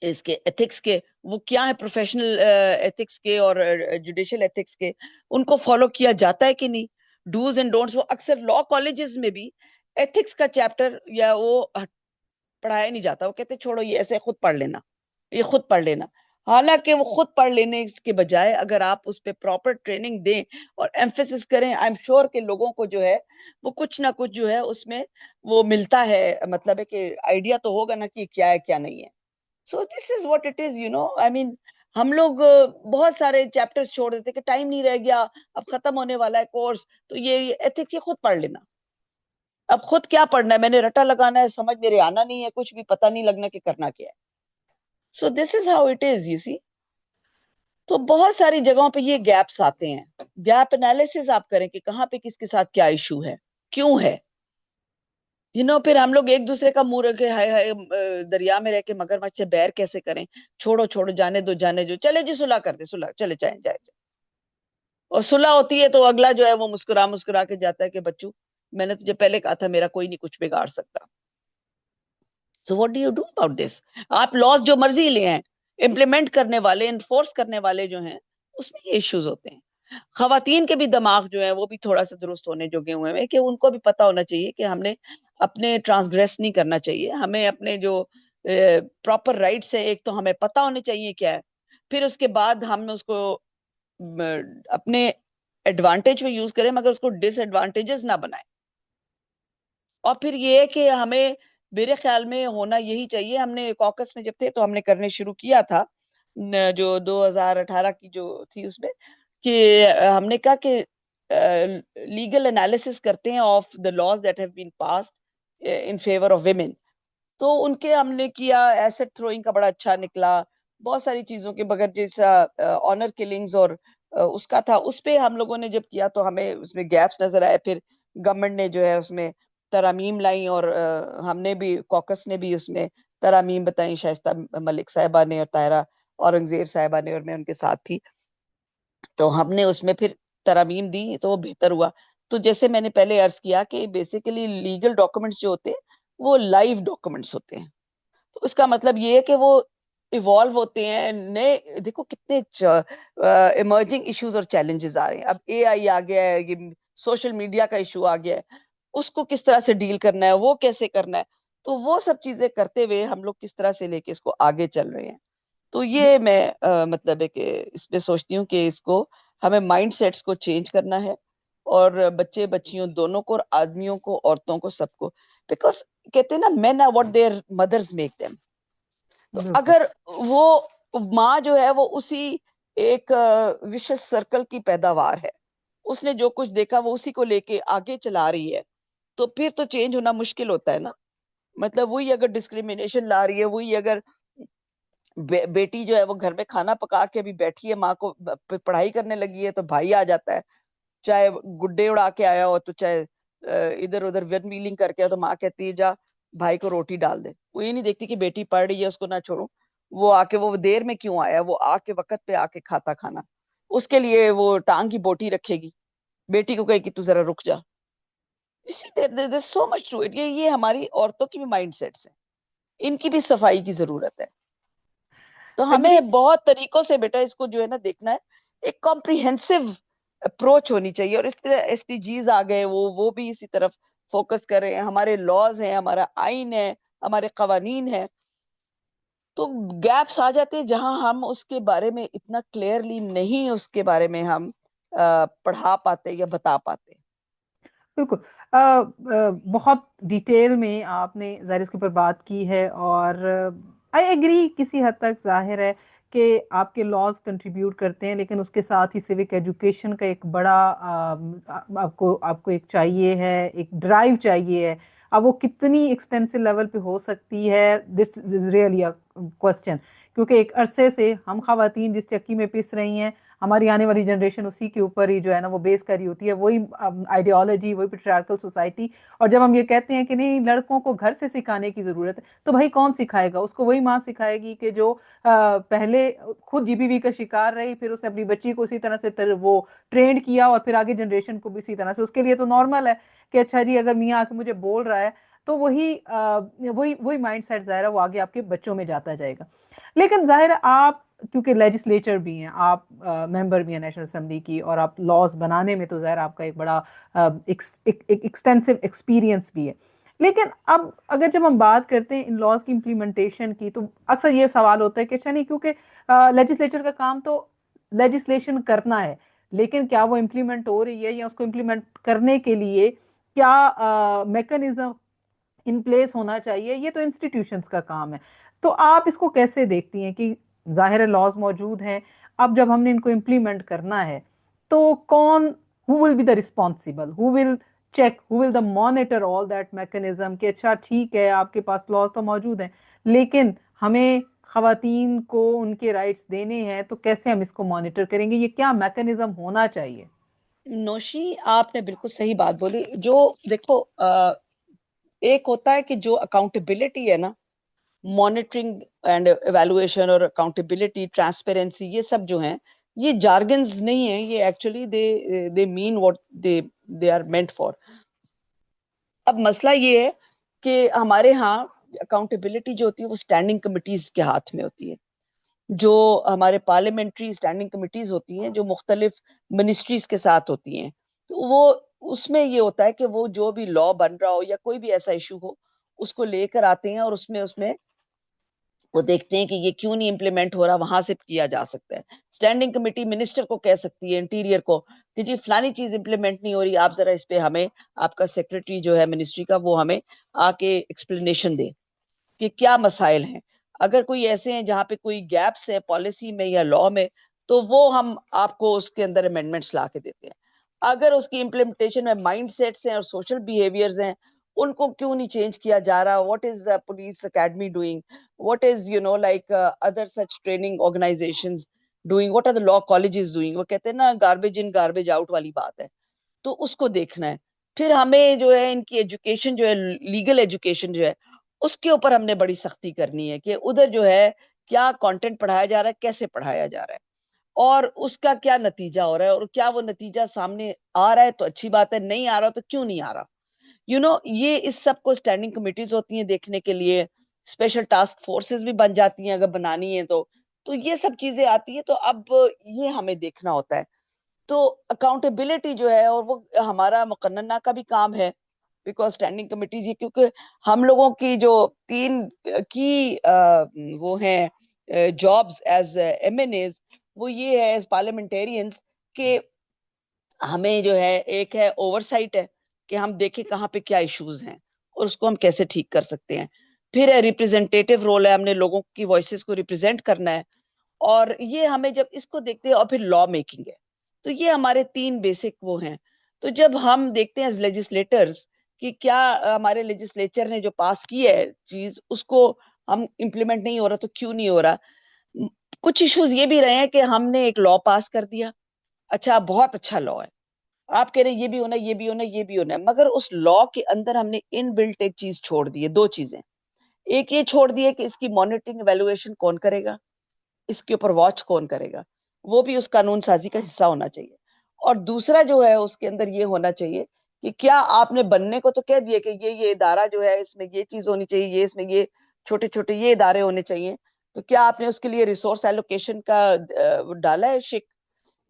ایتھکس کے، وہ کیا ہے، پروفیشنل ایتھکس کے اور جوڈیشل ایتھکس کے، ان کو فالو کیا جاتا ہے کہ نہیں؟ ڈوز اینڈ ڈونٹس، وہ اکثر لا کالجز میں بھی ایتھکس کا چیپٹر یا وہ پڑھایا نہیں جاتا، وہ کہتے چھوڑو یہ ایسے خود پڑھ لینا، یہ خود پڑھ لینا۔ حالانکہ وہ خود پڑھ لینے کے بجائے اگر آپ اس پہ پراپر ٹریننگ دیں اور ایمفیسس کریں، آئی ایم شیور کہ لوگوں کو جو ہے وہ کچھ نہ کچھ جو ہے اس میں وہ ملتا ہے، مطلب ہے کہ آئیڈیا تو ہوگا نا کہ کیا ہے کیا نہیں ہے۔ So this is what it is, آئی مین ہم لوگ بہت سارے چیپٹرز چھوڑ دیتے کہ ٹائم نہیں رہ گیا، اب ختم ہونے والا ہے کورس، تو یہ ایتھکس یہ خود پڑھ لینا۔ اب خود کیا پڑھنا ہے؟ میں نے رٹا لگانا ہے، سمجھ میرے آنا نہیں ہے، کچھ بھی پتہ نہیں لگنا کہ کرنا کیا ہے۔ So this is how it is, you see. تو بہت ساری جگہوں پہ یہ گیپس آتے ہیں، گیپ انالیسز آپ کریں کہ کہاں پہ کس کے ساتھ کیا ایشو ہے، کیوں ہے۔ پھر ہم لوگ ایک دوسرے کا منہ رکھے ہائے ہائے دریا میں رہ کے مگرمچھ سے بیر کیسے کریں، چھوڑو چھوڑو، جانے دو جانے دو، چلے جی صلح کر دے، صلح چلے جائیں جائے، اور صلح ہوتی ہے تو اگلا جو ہے وہ مسکرا مسکرا کے جاتا ہے کہ بچو میں نے تجھے پہلے کہا تھا میرا کوئی نہیں کچھ بگاڑ سکتا۔ So what do you do about this? آپ لاس جو مرضی لے ہیں، امپلیمنٹ کرنے والے، انفورس کرنے والے جو ہیں اس میں یہ ایشوز ہوتے ہیں۔ خواتین کے بھی دماغ جو ہے وہ بھی تھوڑا سا درست ہونے جوگے ہوئے ہیں کہ ان کو بھی پتا ہونا چاہیے کہ ہم نے اپنے ٹرانسگریس نہیں کرنا چاہیے، ہمیں اپنے جو پراپر رائٹس ہے ایک تو ہمیں پتا ہونے چاہیے کیا ہے، پھر اس کے بعد ہم اس کو اپنے ایڈوانٹیج میں یوز کریں مگر اس کو ڈس ایڈوانٹیجز نہ بنائیں۔ اور پھر یہ ہے کہ ہمیں میرے خیال میں ہونا یہی چاہیے. ہم نے کوکس میں جب تھے تو ہم نے کرنے شروع کیا تھا جو 2018 کی جو تھی اس میں, کہ ہم نے کہا کہ لیگل انالیسس کرتے ہیں of the laws that have been passed in favour of women. تو ان کے ہم نے کیا, ایسٹ تھروئنگ کا بڑا اچھا نکلا, بہت ساری چیزوں کے بغیر جیسا آنر کلنگز اور اس کا تھا, اس پہ ہم لوگوں نے جب کیا تو ہمیں اس میں گیپس نظر آئے. پھر گورنمنٹ نے جو ہے اس میں ترامیم لائیں, اور ہم نے بھی, کوکس نے بھی اس میں ترامیم بتائیں, شائستہ ملک صاحبہ نے اور طاہرہ اورنگزیب صاحبہ نے, اور میں ان کے ساتھ تھی. تو ہم نے اس میں پھر ترامیم دی تو وہ بہتر ہوا. تو جیسے میں نے پہلے عرض کیا کہ بیسیکلی لیگل ڈاکومنٹس جو ہوتے ہیں وہ لائیو ڈاکومنٹس ہوتے ہیں. تو اس کا مطلب یہ ہے کہ وہ ایوالو ہوتے ہیں نئے. دیکھو کتنے ایمرجنگ ایشوز اور چیلنجز آ رہے ہیں. اب اے آئی آ گیا ہے, یہ سوشل میڈیا کا ایشو آ گیا ہے, اس کو کس طرح سے ڈیل کرنا ہے, وہ کیسے کرنا ہے. تو وہ سب چیزیں کرتے ہوئے ہم لوگ کس طرح سے لے کے اس کو آگے چل رہے ہیں. تو یہ میں مطلب ہے کہ اس پہ سوچتی ہوں کہ اس کو ہمیں مائنڈ سیٹس کو چینج کرنا ہے, اور بچے بچیوں دونوں کو, اور آدمیوں کو, عورتوں کو, سب کو. بیکاز کہتے ہیں نا, men are what their mothers make them. تو بالکل اگر وہ ماں جو ہے وہ اسی ایک وشس سرکل کی پیداوار ہے, اس نے جو کچھ دیکھا وہ اسی کو لے کے آگے چلا رہی ہے, تو پھر تو چینج ہونا مشکل ہوتا ہے نا. مطلب وہی اگر ڈسکریمنیشن لا رہی ہے, وہی اگر بیٹی جو ہے وہ گھر میں کھانا پکا کے ابھی بیٹھی ہے, ماں کو پڑھائی کرنے لگی ہے, تو بھائی آ جاتا ہے, چاہے گڈے اڑا کے آیا ہو, تو چاہے ادھر ادھر ون میلنگ کر کے, تو ماں کہتی ہے جا بھائی کو روٹی ڈال دے. وہ یہ نہیں دیکھتی کہ بیٹی پڑھ رہی ہے, اس کو نہ چھوڑو, وہ آ کے, وہ دیر میں کیوں آیا, وہ آ کے وقت پہ آ کے کھاتا کھانا, اس کے لیے وہ ٹانگ کی بوٹی رکھے گی, بیٹی کو کہے کہ تو ذرا رک جا. سو مچ ٹو اٹ. یہ ہماری عورتوں کی بھی مائنڈ سیٹس ہیں, ان کی بھی صفائی کی ضرورت ہے. تو ہمیں اگری. بہت طریقوں سے بیٹا اس کو جو ہے نا دیکھنا ہے, ایک کمپریہنسو اپروچ ہونی چاہیے. اور اس طرح ایس ڈی جیز آ گئے, وہ بھی اسی طرف فوکس کر رہے ہیں. ہمارے لاز ہیں, ہمارا آئین ہے, ہمارے قوانین ہیں. تو گیپس آ جاتے ہیں جہاں ہم اس کے بارے میں اتنا کلیئرلی نہیں, اس کے بارے میں ہم پڑھا پاتے یا بتا پاتے. بالکل بہت ڈیٹیل میں آپ نے ظاہر اس کے اوپر بات کی ہے, اور آئی ایگری کسی حد تک. ظاہر ہے کہ آپ کے لاز کنٹریبیوٹ کرتے ہیں, لیکن اس کے ساتھ ہی سیوک ایجوکیشن کا ایک بڑا آپ کو ایک چاہیے ہے, ایک ڈرائیو چاہیے ہے. اب وہ کتنی ایکسٹینسو لیول پہ ہو سکتی ہے, دس از ریئلی کوسچن. کیونکہ ایک عرصے سے ہم خواتین جس چکی میں پس رہی ہیں, ہماری آنے والی جنریشن اسی کے اوپر ہی جو ہے نا وہ بیس کری ہوتی ہے, وہی آئیڈیالوجی, وہی پیٹریارکل سوسائٹی. اور جب ہم یہ کہتے ہیں کہ نہیں لڑکوں کو گھر سے سکھانے کی ضرورت ہے, تو بھائی کون سکھائے گا اس کو؟ وہی ماں سکھائے گی کہ جو پہلے خود جی بی وی کا شکار رہی, پھر اسے اپنی بچی کو اسی طرح سے وہ ٹرینڈ کیا, اور پھر آگے جنریشن کو بھی اسی طرح سے. اس کے لیے تو نارمل ہے کہ اچھا جی اگر میاں آ کے مجھے بول رہا ہے, تو وہی مائنڈ سیٹ ظاہر ہے وہ آگے آپ کے بچوں میں جاتا جائے گا. لیکن ظاہر ہے آپ کیونکہ لیجسلیچر بھی ہیں, آپ ممبر بھی ہیں نیشنل اسمبلی کی, اور آپ لاز بنانے میں تو ظاہر آپ کا ایک بڑا ایکسٹینسو ایکسپیرینس بھی ہے. لیکن اب اگر جب ہم بات کرتے ہیں ان لاز کی امپلیمنٹیشن کی, تو اکثر یہ سوال ہوتا ہے کہ اچھا نہیں, کیونکہ لیجسلیچر کا کام تو لیجسلیشن کرنا ہے, لیکن کیا وہ امپلیمنٹ ہو رہی ہے, یا اس کو امپلیمنٹ کرنے کے لیے کیا میکنزم ان پلیس ہونا چاہیے؟ یہ تو انسٹیٹیوشنز کا کام ہے. تو آپ اس کو کیسے دیکھتی ہیں کہ ظاہر لاز موجود ہیں, اب جب ہم نے ان کو امپلیمنٹ کرنا ہے تو کون, who will be the responsible, who will check, who will the monitor all that mechanism, کہ اچھا ٹھیک ہے آپ کے پاس لاز تو موجود ہیں, لیکن ہمیں خواتین کو ان کے رائٹس دینے ہیں, تو کیسے ہم اس کو مانیٹر کریں گے؟ یہ کیا میکنزم ہونا چاہیے؟ نوشی آپ نے بالکل صحیح بات بولی. جو دیکھو ایک ہوتا ہے کہ جو اکاؤنٹیبلٹی ہے نا, مانیٹرنگ اینڈ ایویلویشن اور اکاؤنٹیبلٹی, ٹرانسپیرنسی, یہ سب جو ہیں یہ جارگنز نہیں ہیں, یہ actually they mean what they are meant for. اب مسئلہ یہ ہے کہ ہمارے ہاں اکاؤنٹیبلٹی جو ہوتی ہے وہ اسٹینڈنگ کمیٹیز کے ہاتھ میں ہوتی ہے. جو ہمارے پارلیمنٹری اسٹینڈنگ کمیٹیز ہوتی ہیں جو مختلف منسٹریز کے ساتھ ہوتی ہیں, تو وہ اس میں یہ ہوتا ہے کہ وہ جو بھی لا بن رہا ہو یا کوئی بھی ایسا ایشو ہو, اس کو لے کر آتے ہیں, اور اس میں وہ دیکھتے ہیں کہ یہ کیوں نہیں امپلیمنٹ ہو رہا, وہاں سے کیا جا سکتا ہے. اسٹینڈنگ کمیٹی منسٹر کو کہہ سکتی ہے, انٹیریئر کو, کہ جی فلانی چیز امپلیمنٹ نہیں ہو رہی, آپ ذرا اس پہ ہمیں, آپ کا سیکرٹری جو ہے منسٹری کا, وہ ہمیں آ کے ایکسپلینیشن دے کہ کیا مسائل ہیں. اگر کوئی ایسے ہیں جہاں پہ کوئی گیپس ہے پالیسی میں یا لا میں, تو وہ ہم آپ کو اس کے اندر امینڈمنٹس لا کے دیتے ہیں. اگر اس کی امپلیمنٹیشن میں مائنڈ سیٹس ہیں اور سوشل بیہیویئرز ہیں, ان کو کیوں نہیں چینج کیا جا رہا, what is police academy doing, what is like other such training organizations doing, what are the law colleges doing, وہ کہتے ہیں نا garbage in garbage out والی بات ہے, تو اس کو دیکھنا ہے. پھر ہمیں جو ہے ان کی ایجوکیشن جو ہے, لیگل ایجوکیشن جو ہے, اس کے اوپر ہم نے بڑی سختی کرنی ہے کہ ادھر جو ہے کیا کانٹینٹ پڑھایا جا رہا ہے, کیسے پڑھایا جا رہا ہے, اور اس کا کیا نتیجہ ہو رہا ہے, اور کیا وہ نتیجہ سامنے آ رہا ہے تو اچھی بات ہے, نہیں آ رہا تو کیوں نہیں آ رہا. یہ اس سب کو اسٹینڈنگ کمیٹیز ہوتی ہیں دیکھنے کے لیے, اسپیشل ٹاسک فورسز بھی بن جاتی ہیں اگر بنانی ہے تو یہ سب چیزیں آتی ہیں. تو اب یہ ہمیں دیکھنا ہوتا ہے. تو اکاؤنٹیبلٹی جو ہے, اور وہ ہمارا مقننہ کا بھی کام ہے, بیکاز اسٹینڈنگ کمیٹیز, یہ کیونکہ ہم لوگوں کی جو 3 کی وہ ہیں jobs as M N As, وہ یہ ہے ایز پارلیمنٹیرینز, کہ ہمیں جو ہے ایک ہے اوور سائٹ ہے کہ ہم دیکھیں کہاں پہ کیا ایشوز ہیں اور اس کو ہم کیسے ٹھیک کر سکتے ہیں. پھر ہے ریپریزنٹیٹیو رول ہے, ہم نے لوگوں کی وائسز کو ریپریزنٹ کرنا ہے, اور یہ ہمیں جب اس کو دیکھتے ہیں, اور پھر لا میکنگ ہے. تو یہ ہمارے 3 بیسک وہ ہیں. تو جب ہم دیکھتے ہیں لیجسلیٹرز کہ کیا ہمارے لیجسلیچر نے جو پاس کی ہے چیز, اس کو ہم امپلیمنٹ نہیں ہو رہا تو کیوں نہیں ہو رہا. کچھ ایشوز یہ بھی رہے ہیں کہ ہم نے ایک لا پاس کر دیا, اچھا بہت اچھا لا ہے, آپ کہہ رہے ہیں یہ بھی ہونا, یہ بھی ہونا, یہ بھی ہونا ہے, مگر اس لا کے اندر ہم نے ان بلٹ ایک چیز چھوڑ دی ہے, 2 چیزیں. ایک یہ چھوڑ دی ہے کہ اس کی مانیٹرنگ ایویلویشن کون کرے گا, اس کے اوپر واچ کون کرے گا, وہ بھی اس قانون سازی کا حصہ ہونا چاہیے. اور دوسرا جو ہے اس کے اندر یہ ہونا چاہیے کہ کیا آپ نے بننے کو تو کہہ دیا کہ یہ ادارہ جو ہے اس میں یہ چیز ہونی چاہیے, یہ اس میں یہ چھوٹے چھوٹے یہ ادارے ہونے چاہیے, تو کیا آپ نے اس کے لیے ریسورس ایلوکیشن کا ڈالا ہے شک.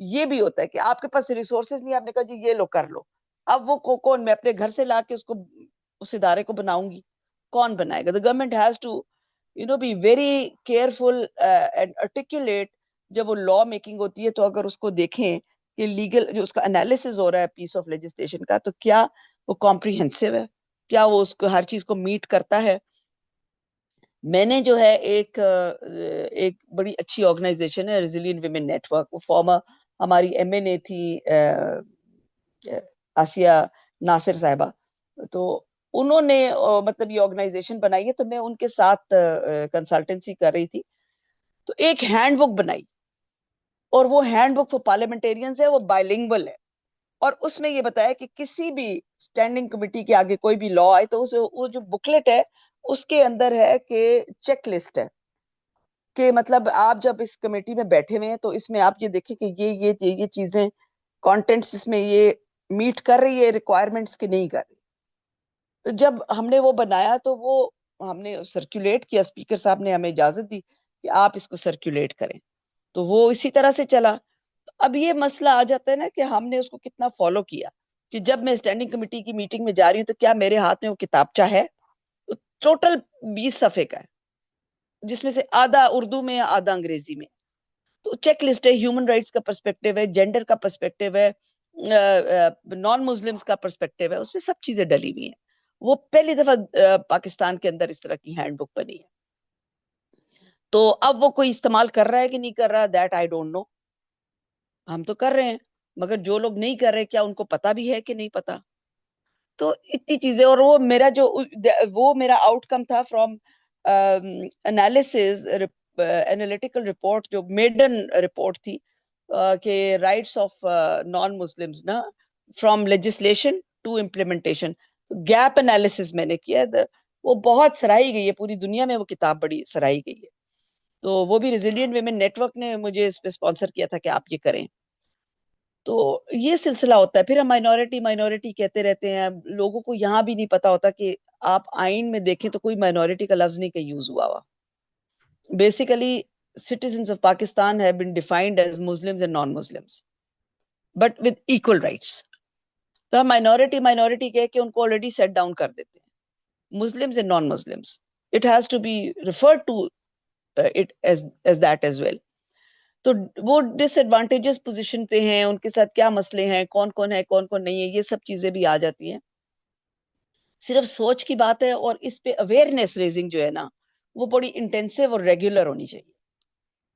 یہ بھی ہوتا ہے کہ آپ کے پاس ریسورسز نہیں, آپ نے کہا جی یہ لو کر لو. اب وہ کون, میں اپنے گھر سے لا کے اس ادارے کو بناؤں گی, کون بنائے گا. The government has to be very careful and articulate. جب وہ لا میکنگ ہوتی ہے تو اگر اس کو دیکھیں کہ لیگل جو اس کا انالیسز ہو رہا ہے پیس آف لیجسلیشن کا, تو کیا وہ کمپریہنسو ہے, کیا وہ اس کو ہر چیز کو میٹ کرتا ہے. میں نے جو ہے ایک بڑی اچھی آرگنائزیشن ہے ریزیلینٹ ویمن نیٹ ورک, وہ فارمر ہماری ایم این اے تھی آسیہ ناصر صاحبہ, تو انہوں نے مطلب یہ آرگنائزیشن بنائی ہے, تو میں ان کے ساتھ کنسلٹنسی کر رہی تھی. تو ایک ہینڈ بک بنائی, اور وہ ہینڈ بک فار پارلیمنٹیرینز ہے, وہ بائلنگول ہے, اور اس میں یہ بتایا کہ کسی بھی اسٹینڈنگ کمیٹی کے آگے کوئی بھی لا آئے تو وہ جو بکلیٹ ہے اس کے اندر ہے کہ چیک لسٹ ہے, کہ مطلب آپ جب اس کمیٹی میں بیٹھے ہوئے ہیں تو اس میں آپ یہ دیکھیں کہ یہ چیزیں کانٹینٹس اس میں یہ میٹ کر رہی ہے ریکوائرمنٹس کی نہیں کر رہی. تو جب ہم نے وہ بنایا تو وہ ہم نے سرکولیٹ کیا, اسپیکر صاحب نے ہمیں اجازت دی کہ آپ اس کو سرکولیٹ کریں, تو وہ اسی طرح سے چلا. اب یہ مسئلہ آ جاتا ہے نا کہ ہم نے اس کو کتنا فالو کیا, کہ جب میں اسٹینڈنگ کمیٹی کی میٹنگ میں جا رہی ہوں تو کیا میرے ہاتھ میں وہ کتابچہ ہے, ٹوٹل 20 صفحے کا ہے, جس میں سے آدھا اردو میں آدھا انگریزی میں. تو چیک لسٹ ہے, ہیومن رائٹس کا پرسپیکٹیو ہے, جینڈر کا پرسپیکٹیو ہے, نان مسلمس کا پرسپیکٹیو ہے, اس میں سب چیزیں ڈلی ہوئی ہیں. وہ پہلی دفعہ پاکستان کے اندر اس طرح کی ہینڈ بک بنی ہے. تو اب وہ کوئی استعمال کر رہا ہے کہ نہیں کر رہا, دیٹ آئی ڈونٹ نو. ہم تو کر رہے ہیں, مگر جو لوگ نہیں کر رہے کیا ان کو پتا بھی ہے کہ نہیں پتا. تو اتنی چیزیں, اور وہ میرا آؤٹ کم تھا فرام انالیسز, انالیٹیکل رپورٹ, جو میڈن رپورٹ تھی کہ رائٹس آف نان مسلمز نا from legislation to implementation. Gap analysis میں نے کیا, وہ بہت سراہی گئی ہے, پوری دنیا میں وہ کتاب بڑی سراہی گئی ہے. تو وہ بھی ریزیلینٹ ویمن نیٹ ورک نے مجھے اس پہ اسپانسر کیا تھا کہ آپ یہ کریں. تو یہ سلسلہ ہوتا ہے. پھر ہم مائنورٹی کہتے رہتے ہیں, لوگوں کو یہاں بھی نہیں پتا ہوتا کہ آپ آئین میں دیکھیں تو کوئی مائنورٹی کا لفظ نہیں کہ یوز ہوا. Basically citizens of Pakistan have been defined as Muslims and non-Muslims, but with equal rights. تو ہم مائنورٹی کہہ کے ان کو already set down کر دیتے ہیں, Muslims and non-Muslims. It has to be referred to it as that as well. تو وہ ڈس ایڈوانٹیجز پوزیشن پہ ہیں، ان کے ساتھ کیا مسئلے ہیں، کون کون ہے کون کون نہیں ہے، یہ سب چیزیں بھی آ جاتی ہیں. صرف سوچ کی بات ہے، اور اس پہ اویئرنیس ریزنگ جو ہے نا وہ بڑی انٹینسو اور ریگولر ہونی چاہیے.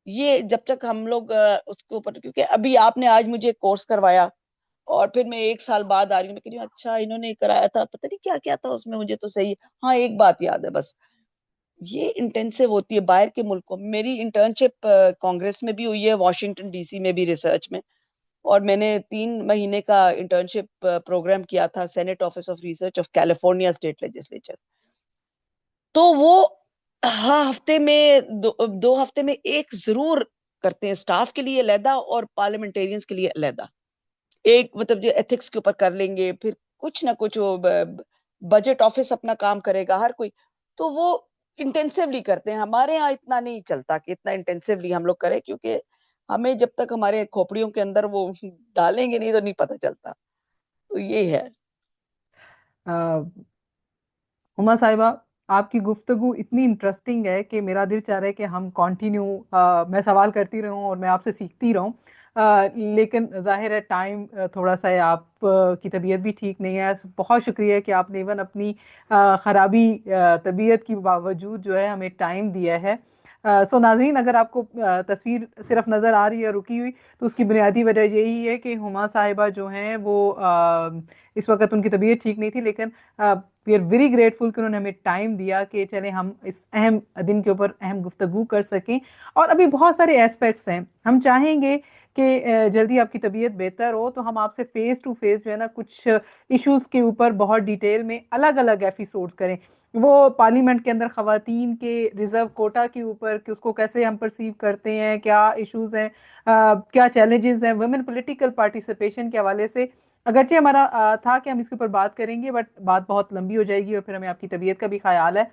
یہ جب تک ہم لوگ اس کے اوپر، کیونکہ ابھی آپ نے آج مجھے کورس کروایا اور پھر میں 1 سال بعد آ رہی ہوں، میں کہہ رہی ہوں اچھا انہوں نے کرایا تھا، پتہ نہیں کیا کیا تھا اس میں، مجھے تو صحیح ہاں ایک بات یاد ہے بس. یہ انٹینسو ہوتی ہے باہر کے ملکوں میں. میری انٹرنشپ کانگریس میں بھی ہوئی ہے، واشنگٹن ڈی سی میں بھی ریسرچ میں، اور میں نے 3 مہینے کا انٹرنشپ پروگرام کیا تھا Senate Office of Research of California State Legislature. تو وہ ہاں ہفتے میں 2 ہفتے میں ایک ضرور کرتے ہیں، اسٹاف کے لیے علیحدہ اور پارلیمنٹیرینز کے لیے علیحدہ. ایک مطلب جو ایتھکس کے اوپر کر لیں گے، پھر کچھ نہ کچھ بجٹ آفس اپنا کام کرے گا ہر کوئی، تو وہ انٹینسولی کرتے ہیں. ہمارے ہاں اتنا نہیں چلتا کہ اتنا انٹینسولی ہم لوگ کریں، کیونکہ ہمیں جب تک ہمارے کھوپڑیوں کے اندر وہ ڈالیں گے نہیں تو نہیں پتہ چلتا. تو یہ ہے. ہما صاحبہ، آپ کی گفتگو اتنی انٹرسٹنگ ہے کہ میرا دل چاہ رہا ہے کہ ہم کنٹینیو، میں سوال کرتی رہوں اور میں آپ سے سیکھتی رہوں، لیکن ظاہر ہے ٹائم تھوڑا سا ہے، آپ کی طبیعت بھی ٹھیک نہیں ہے. بہت شکریہ کہ آپ نے ایون اپنی خرابی طبیعت کی باوجود جو ہے ہمیں ٹائم دیا ہے. سو ناظرین، اگر آپ کو تصویر صرف نظر آ رہی ہے رکی ہوئی، تو اس کی بنیادی وجہ یہی ہے کہ ہما صاحبہ جو ہیں وہ اس وقت ان کی طبیعت ٹھیک نہیں تھی، لیکن وی آر ویری گریٹفل کہ انہوں نے ہمیں ٹائم دیا کہ چلیں ہم اس اہم دن کے اوپر اہم گفتگو کر سکیں. اور ابھی بہت سارے ایسپیکٹس ہیں، ہم چاہیں گے کہ جلدی آپ کی طبیعت بہتر ہو تو ہم آپ سے فیس ٹو فیس جو ہے نا کچھ ایشوز کے اوپر بہت ڈیٹیل میں الگ الگ ایپیسوڈ کریں. وہ پارلیمنٹ کے اندر خواتین کے ریزرو کوٹا کے اوپر کہ اس کو کیسے ہم پرسیو کرتے ہیں، کیا ایشوز ہیں، کیا چیلنجز ہیں ویمن پولیٹیکل پارٹیسپیشن کے حوالے سے. اگرچہ ہمارا تھا کہ ہم اس کے اوپر بات کریں گے، بٹ بات بہت لمبی ہو جائے گی اور پھر ہمیں آپ کی طبیعت کا بھی خیال ہے،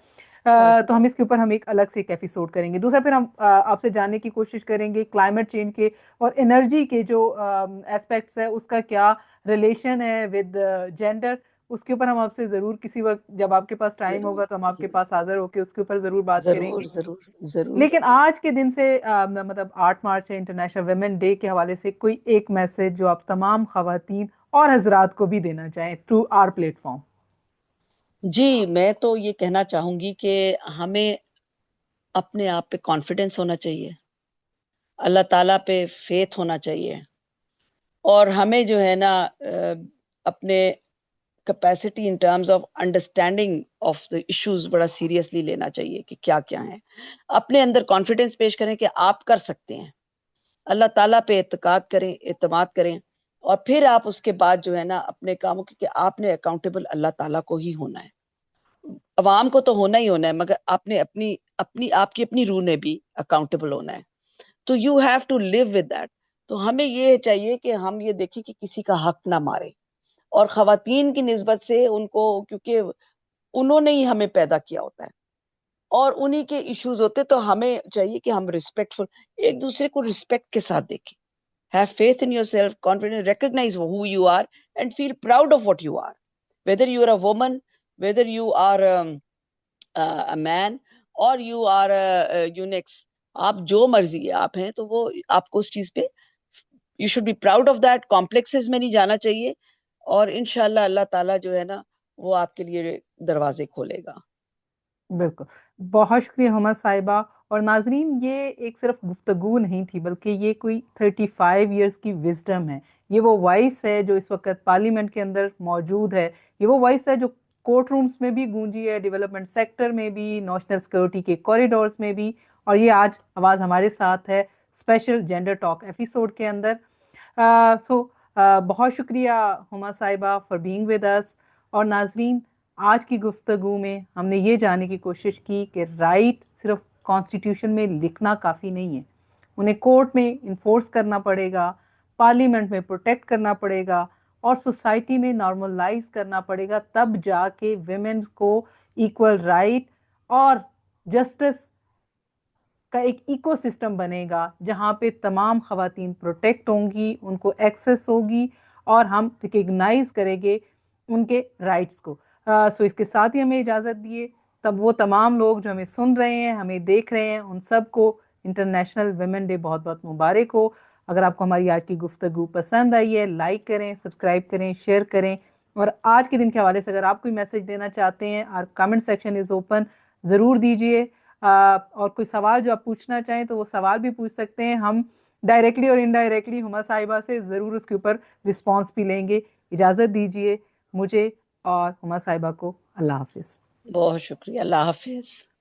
تو ہم اس کے اوپر ایک الگ سے ایک ایپیسوڈ کریں گے. دوسرا پھر ہم آپ سے جاننے کی کوشش کریں گے کلائمیٹ چینج کے اور انرجی کے جو ایسپیکٹس ہے اس کا کیا ریلیشن ہے ود جینڈر. اس کے اوپر ہم آپ سے ضرور کسی وقت جب آپ کے پاس ٹائم ہوگا تو ہم آپ کے پاس حاضر ہو کے اس کے اوپر ضرور بات کریں ضرور گے. ضرور ضرور. لیکن آج کے دن سے مطلب 8 مارچ ہے، انٹرنیشنل ویمن ڈے کے حوالے سے کوئی ایک میسج جو آپ تمام خواتین اور حضرات کو بھی دینا چاہیں تھرو آر پلیٹ فارم. جی میں تو یہ کہنا چاہوں گی کہ ہمیں اپنے آپ پہ کانفیڈنس ہونا چاہیے، اللہ تعالیٰ پہ فیتھ ہونا چاہیے، اور ہمیں جو ہے نا اپنے capacity in terms of understanding of the issues بڑا سیریسلی لینا چاہیے کہ کیا کیا ہیں. اپنے اندر کانفیڈنس پیش کریں کہ آپ کر سکتے ہیں، اللہ تعالیٰ پہ اعتماد کریں، اور پھر آپ اس کے بعد جو ہے نا اپنے کاموں کی، آپ نے اکاؤنٹیبل اللہ تعالیٰ کو ہی ہونا ہے. عوام کو تو ہونا ہی ہونا ہے، مگر آپ نے آپ کی اپنی روح نے بھی اکاؤنٹیبل ہونا ہے. تو you have to live with that. تو ہمیں یہ چاہیے کہ ہم یہ دیکھیں کہ کسی کا حق نہ مارے، اور خواتین کی نسبت سے ان کو، کیونکہ انہوں نے ہی ہمیں پیدا کیا ہوتا ہے اور انہی کے ایشوز ہوتے، تو ہمیں چاہیے کہ ہم ریسپیکٹفل ایک دوسرے کو ریسپیکٹ کے ساتھ دیکھیں. Have faith in yourself, confidence, recognize who you are and feel proud of what you are. Whether you are a woman, whether you are a man or you are a eunuch, آپ جو مرضی ہے آپ ہیں، تو وہ آپ کو اس چیز پہ you should be proud of that. complexes میں نہیں جانا چاہیے، اور انشاءاللہ اللہ تعالیٰ جو ہے نا وہ آپ کے لیے دروازے کھولے گا. بالکل، بہت شکریہ ہما صاحبہ. اور ناظرین، یہ ایک صرف گفتگو نہیں تھی بلکہ یہ کوئی 35 ایئرس کی وزڈم ہے. یہ وہ وائس ہے جو اس وقت پارلیمنٹ کے اندر موجود ہے، یہ وہ وائس ہے جو کورٹ رومز میں بھی گونجی ہے، ڈیولپمنٹ سیکٹر میں بھی، نیشنل سیکورٹی کے کوریڈورز میں بھی، اور یہ آج آواز ہمارے ساتھ ہے اسپیشل جینڈر ٹاک ایپیسوڈ کے اندر. بہت شکریہ ہما صاحبہ فار بینگ ود اس. اور ناظرین، آج کی گفتگو میں ہم نے یہ جاننے کی کوشش کی کہ رائٹ صرف کانسٹیٹیوشن میں لکھنا کافی نہیں ہے، انہیں کورٹ میں انفورس کرنا پڑے گا، پارلیمنٹ میں پروٹیکٹ کرنا پڑے گا، اور سوسائٹی میں نارملائز کرنا پڑے گا. تب جا کے ویمن کو ایکول رائٹ اور جسٹس کا ایک ایکو سسٹم بنے گا جہاں پہ تمام خواتین پروٹیکٹ ہوں گی، ان کو ایکسیس ہوگی، اور ہم ریکگنائز کریں گے ان کے رائٹس کو. سو اس کے ساتھ ہی ہمیں اجازت دیے. تب وہ تمام لوگ جو ہمیں سن رہے ہیں، ہمیں دیکھ رہے ہیں، ان سب کو انٹرنیشنل ویمن ڈے بہت بہت مبارک ہو۔ اگر آپ کو ہماری آج کی گفتگو پسند آئی ہے، لائک کریں، سبسکرائب کریں، شیئر کریں، اور آج کے دن کے حوالے سے اگر آپ کوئی میسج دینا چاہتے ہیں، اور کمنٹ سیکشن از اوپن، ضرور دیجئے۔ اور کوئی سوال جو آپ پوچھنا چاہیں تو وہ سوال بھی پوچھ سکتے ہیں، ہم ڈائریکٹلی اور انڈائریکٹلی ہما صاحبہ سے ضرور اس کے اوپر رسپانس بھی لیں گے۔ اجازت دیجئے مجھے اور ہما صاحبہ کو۔ اللہ حافظ۔ بہت شکریہ، اللہ حافظ۔